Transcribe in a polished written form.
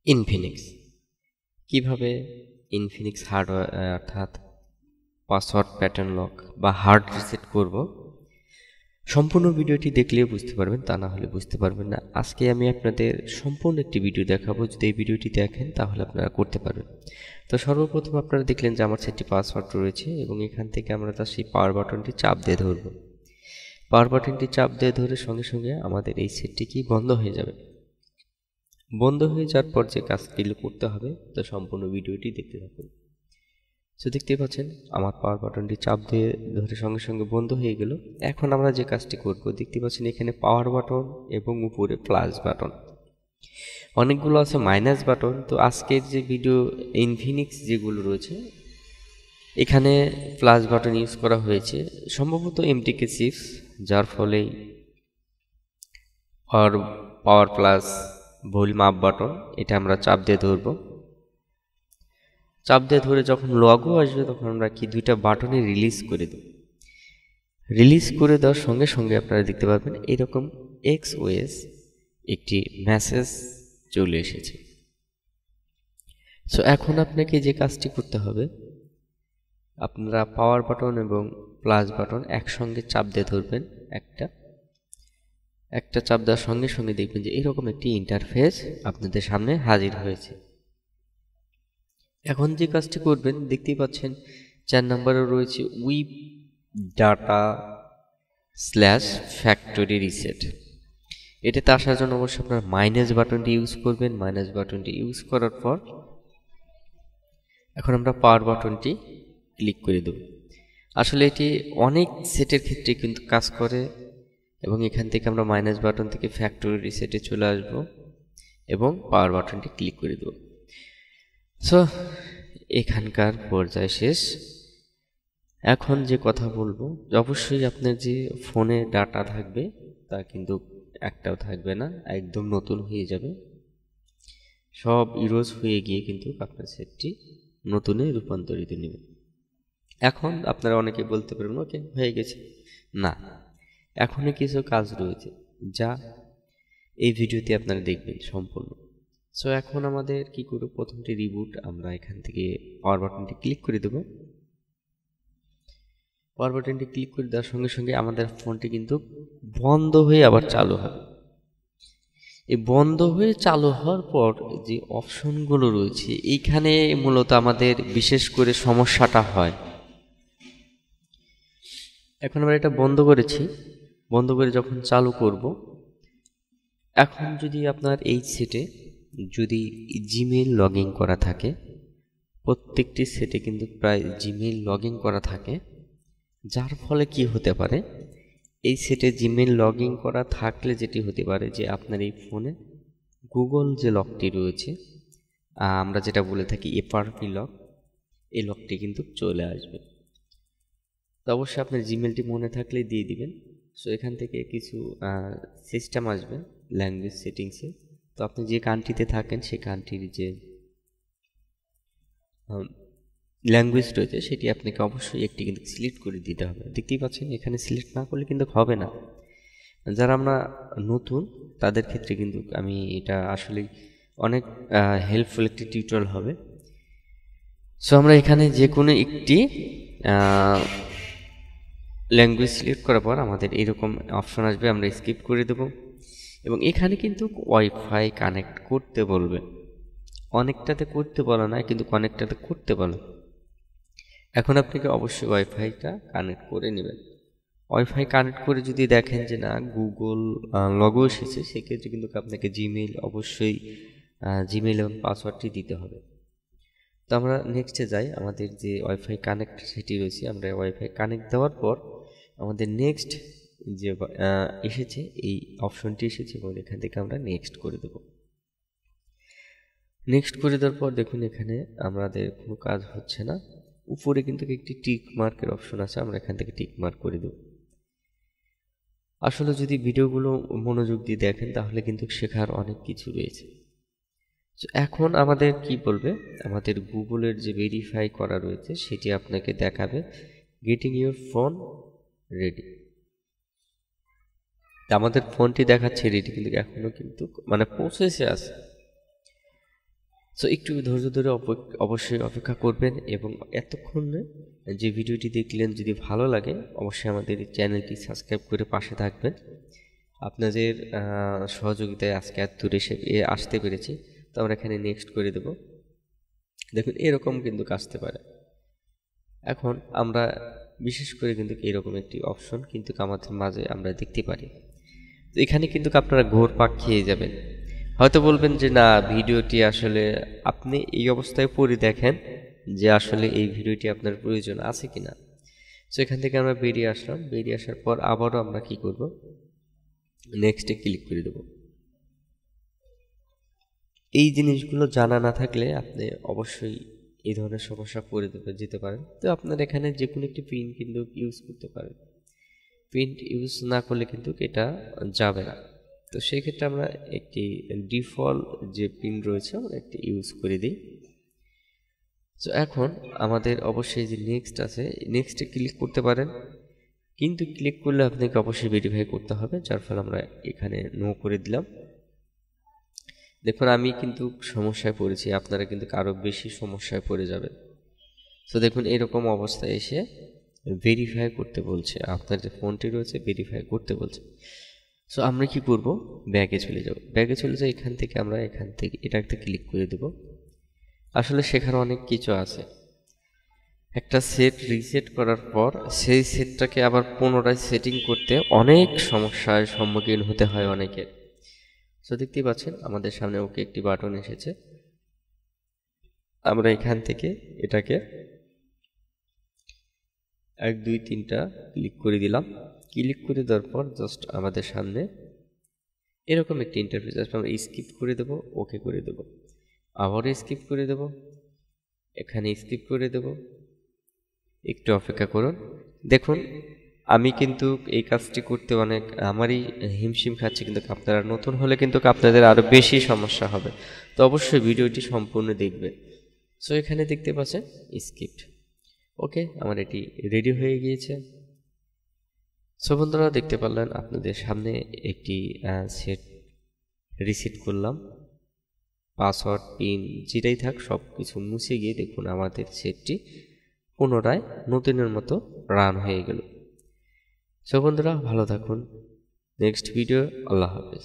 Infinix কিভাবে Infinix hardware অর্থাৎ password pattern lock বা হার্ড রিসেট করব সম্পূর্ণ ভিডিওটি দেখলেই বুঝতে পারবেন, তা না হলে বুঝতে পারবেন না। আজকে আমি আপনাদের সম্পূর্ণ একটি ভিডিও দেখাবো। যদি এই ভিডিওটি দেখেন তাহলে আপনারা করতে পারবেন। তো সর্বপ্রথম আপনারা দেখলেন যে আমার সেটটি পাসওয়ার্ড রয়েছে এবং এখান থেকে আমরা তার সেই পাওয়ার বাটনটি চাপ দিয়ে ধরব। পাওয়ার বাটনটি চাপ দিয়ে ধরে সঙ্গে সঙ্গে আমাদের এই সেটটি কি বন্ধ হয়ে যাবে। বন্ধ হয়ে যাওয়ার পর যে কাজগুলো করতে হবে তো সম্পূর্ণ ভিডিওটি দেখতে থাকুন। তো দেখতে পাচ্ছেন আমার পাওয়ার বাটনটি চাপ দিয়ে ধরে সঙ্গে সঙ্গে বন্ধ হয়ে গেল। এখন আমরা যে কাজটি করব, দেখতে পাচ্ছেন এখানে পাওয়ার বাটন এবং উপরে প্লাস বাটন, অনেকগুলো আছে মাইনাস বাটন। তো আজকের যে ভিডিও ইনফিনিক্স যেগুলো রয়েছে এখানে প্লাস বাটন ইউজ করা হয়েছে, সম্ভবত MTK চিপস, যার ফলে power plus volume up button এটা আমরা চাপ দিয়ে ধরব। চাপ দিয়ে ধরে যখন লগো আসবে তখন আমরা কি দুইটা বাটনে রিলিজ করে দেব। রিলিজ করে দেওয়ার সঙ্গে সঙ্গে আপনারা দেখতে পাবেন এরকম XOS একটি মেসেজ চলে এসেছে। সো এখন আপনাকে যে কাজটি করতে হবে, আপনারা পাওয়ার বাটন এবং প্লাস বাটন একসঙ্গে চাপ দিয়ে ধরবেন। একটা চাপ দেওয়ার সঙ্গে সঙ্গে দেখবেন যে এরকম একটি ইন্টারফেস আপনাদের সামনে হাজির হয়েছে। এখন যে কাজটি করবেন, দেখতেই পাচ্ছেন 4 নম্বরে রয়েছে উইপ ডাটা /ফ্যাক্টরি রিসেট। এটাতে আসার জন্য অবশ্যই আপনার মাইনাস বাটনটি ইউজ করবেন। মাইনাস বাটনটি ইউজ করার পর এখন আমরা পাওয়ার বাটনটি ক্লিক করে দেব। আসলে এটি অনেক সেটের ক্ষেত্রে কিন্তু কাজ করে এবং এখান থেকে আমরা মাইনাস বাটন থেকে ফ্যাক্টরি রিসেটে চলে আসব এবং পাওয়ার বাটনটি ক্লিক করে দেব। সো এখানকার পর্যায় শেষ। এখন যে কথা বলবো, অবশ্যই আপনার যে ফোনে ডাটা থাকবে তা কিন্তু একটাও থাকবে না, একদম নতুন হয়ে যাবে। সব ইরোজ হয়ে গিয়ে কিন্তু আপনার সেটটি নতুনে রূপান্তরিত নেবে। এখন আপনারা অনেকে বলতে পারবেন ওকে হয়ে গেছে, না, এখনও কিছু কাজ রয়েছে যা এই ভিডিওতে আপনারা দেখবেন সম্পূর্ণ। সো এখন আমাদের কি করব, প্রথমটি রিবুট, আমরা এখান থেকে পাওয়ার বাটনটি ক্লিক করে দেব। পাওয়ার বাটনটি ক্লিক করে দেওয়ার সঙ্গে সঙ্গে আমাদের ফোনটি কিন্তু বন্ধ হয়ে আবার চালু হবে। এই বন্ধ হয়ে চালু হওয়ার পর যে অপশনগুলো রয়েছে এইখানে মূলত আমাদের বিশেষ করে সমস্যাটা হয়। এখন আমরা এটা বন্ধ করেছি, বন্ধ করে যখন চালু করব, এখন যদি আপনার এই সেটে যদি জিমেইল লগ ইন করা থাকে, প্রত্যেকটি সেটে কিন্তু প্রায় জিমেইল লগ ইন করা থাকে, যার ফলে কি হতে পারে, এই সেটে জিমেইল লগ ইন করা থাকলে যেটি হতে পারে যে আপনার এই ফোনে গুগল যে লকটি রয়েছে, আমরা যেটা বলে থাকি FRP লক, এই লকটি কিন্তু চলে আসবে। তো অবশ্যই আপনার জিমেলটি মনে থাকলে দিয়ে দিবেন। সো এখান থেকে কিছু সিস্টেম আসবে ল্যাঙ্গুয়েজ সেটিংসে। তো আপনি যে কান্ট্রিতে থাকেন সেই কান্ট্রির যে ল্যাঙ্গুয়েজ রয়েছে সেটি আপনাকে অবশ্যই একটি কিন্তু সিলেক্ট করে দিতে হবে। দেখতেই পাচ্ছেন এখানে সিলেক্ট না করলে কিন্তু হবে না। যারা আমরা নতুন তাদের ক্ষেত্রে কিন্তু আমি এটা আসলে অনেক হেল্পফুল একটি টিউটোরিয়াল হবে। সো আমরা এখানে যে কোনো একটি ল্যাঙ্গুয়েজ সিলেক্ট করার পর আমাদের এরকম অপশন আসবে, আমরা স্কিপ করে দেব এবং এখানে কিন্তু ওয়াইফাই কানেক্ট করতে বলবে। অনেকটাতে করতে বলা না, কিন্তু অনেকটাতে করতে বলে। এখন আপনাকে অবশ্যই ওয়াইফাইটা কানেক্ট করে নেবেন। ওয়াইফাই কানেক্ট করে যদি দেখেন যে না গুগল লগো এসেছে, সেক্ষেত্রে কিন্তু আপনাকে জিমেইল অবশ্যই জিমেইল এবং পাসওয়ার্ডটি দিতে হবে। তো আমরা নেক্সটে যাই, আমাদের যে ওয়াইফাই কানেক্ট সেটি রয়েছে, আমরা ওয়াইফাই কানেক্ট দেওয়ার পর আমাদের নেক্সট যে এসেছে এই অপশনটি এসেছে এবং এখান থেকে আমরা নেক্সট করে দেব। নেক্সট করে দেওয়ার পর দেখুন এখানে আমাদের কোনো কাজ হচ্ছে না, উপরে কিন্তু একটি টিক মার্কের অপশন আছে, আমরা এখান থেকে টিক মার্ক করে দেব। আসলে যদি ভিডিওগুলো মনোযোগ দিয়ে দেখেন তাহলে কিন্তু শেখার অনেক কিছু রয়েছে। এখন আমাদের কি বলবে, আমাদের গুগলের যে ভেরিফাই করা রয়েছে সেটি আপনাকে দেখাবে গেটিং ইউর ফোন রেডি। আমাদের ফোনটি দেখাচ্ছে রেডি, কিন্তু এখনো কিন্তু মানে প্রসেসে আছে। সো একটু ধৈর্য ধরে অবশ্যই অপেক্ষা করবেন, এবং এতক্ষণে যে ভিডিওটি দেখলেন যদি ভালো লাগে অবশ্যই আমাদের চ্যানেলটি সাবস্ক্রাইব করে পাশে থাকবেন। আপনাদের সহযোগিতায় আজকে এত দূরে আসতে পেরেছি। তো আমরা এখানে নেক্সট করে দেব। দেখুন এরকম কিন্তু আসতে পারে। এখন আমরা বিশেষ করে কিন্তু এরকম একটি অপশন কিন্তু আমাদের মাঝে আমরা দেখতে পারি। তো এখানে কিন্তু আপনারা ঘুরপাক খেয়ে যাবেন। হয়তো বলবেন যে না, ভিডিওটি আসলে আপনি এই অবস্থায় পড়ে দেখেন যে আসলে এই ভিডিওটি আপনার প্রয়োজন আছে কিনা। সো এখান থেকে আমরা বেরিয়ে আসলাম। বেরিয়ে আসার পর আবারও আমরা কি করব, নেক্সটে ক্লিক করে দেব। এই জিনিসগুলো জানা না থাকলে আপনি অবশ্যই এই ধরনের সমস্যা পড়ে যেতে পারেন। তো আপনার এখানে যে কোনো একটি পিন কিন্তু ইউজ করতে পারেন। পিন ইউজ না করলে কিন্তু এটা যাবে না। তো সেই ক্ষেত্রে আমরা একটি ডিফল্ট যে পিন রয়েছে আমরা একটি ইউজ করে দিই। তো এখন আমাদের অবশ্যই যে নেক্সট আছে, নেক্সটে ক্লিক করতে পারেন, কিন্তু ক্লিক করলে আপনাকে অবশ্যই ভেরিফাই করতে হবে, যার ফলে আমরা এখানে নো করে দিলাম। দেখুন আমি কিন্তু সমস্যায় পড়েছি, আপনারা কিন্তু আরও বেশি সমস্যায় পড়ে যাবেন। তো দেখুন এরকম অবস্থায় এসে ভেরিফাই করতে বলছে, আপনার যে ফোনটি রয়েছে ভেরিফাই করতে বলছে। সো আমরা কি করব, ব্যাগে চলে যাব। ব্যাগে চলে যাই, এখান থেকে আমরা এটাতে ক্লিক করে দেব। আসলে শেখার অনেক কিছু আছে। একটা সেট রিসেট করার পর সেই সেটটাকে আবার পুনরায় সেটিং করতে অনেক সমস্যার সম্মুখীন হতে হয় অনেকের। সো দেখতেই পাচ্ছেন আমাদের সামনে ওকে একটি বাটন এসেছে। আমরা এখান থেকে এটাকে 1 2 3টা ক্লিক করে দিলাম। ক্লিক করে দেওয়ার পর জাস্ট আমাদের সামনে এরকম একটি ইন্টারফেস আসবে। আমরা স্কিপ করে দেব, ওকে করে দেব, আবারও স্কিপ করে দেব, এখানে স্কিপ করে দেব। একটু অপেক্ষা করুন। দেখুন আমি কিন্তু এই কাজটি করতে আমারই হিমশিম খাচ্ছি, কিন্তু আপনারা নতুন হলে কিন্তু আপনাদের আরও বেশি সমস্যা হবে। তো অবশ্যই ভিডিওটি সম্পূর্ণ দেখবেন। সো এখানে দেখতে পাচ্ছেন স্কিপ্ট। ওকে, আমার এটি রেডি হয়ে গিয়েছে। সো বন্ধুরা দেখতে পারলেন আপনাদের সামনে একটি সেট রিসেট করলাম। পাসওয়ার্ড পিন যেটাই থাক সব কিছু মুছে গিয়ে দেখুন আমাদের সেটটি পুনরায় নতুনের মতো রান হয়ে গেল। সো বন্ধুরা ভালো থাকুন। নেক্সট ভিডিও, আল্লাহ হাফেজ।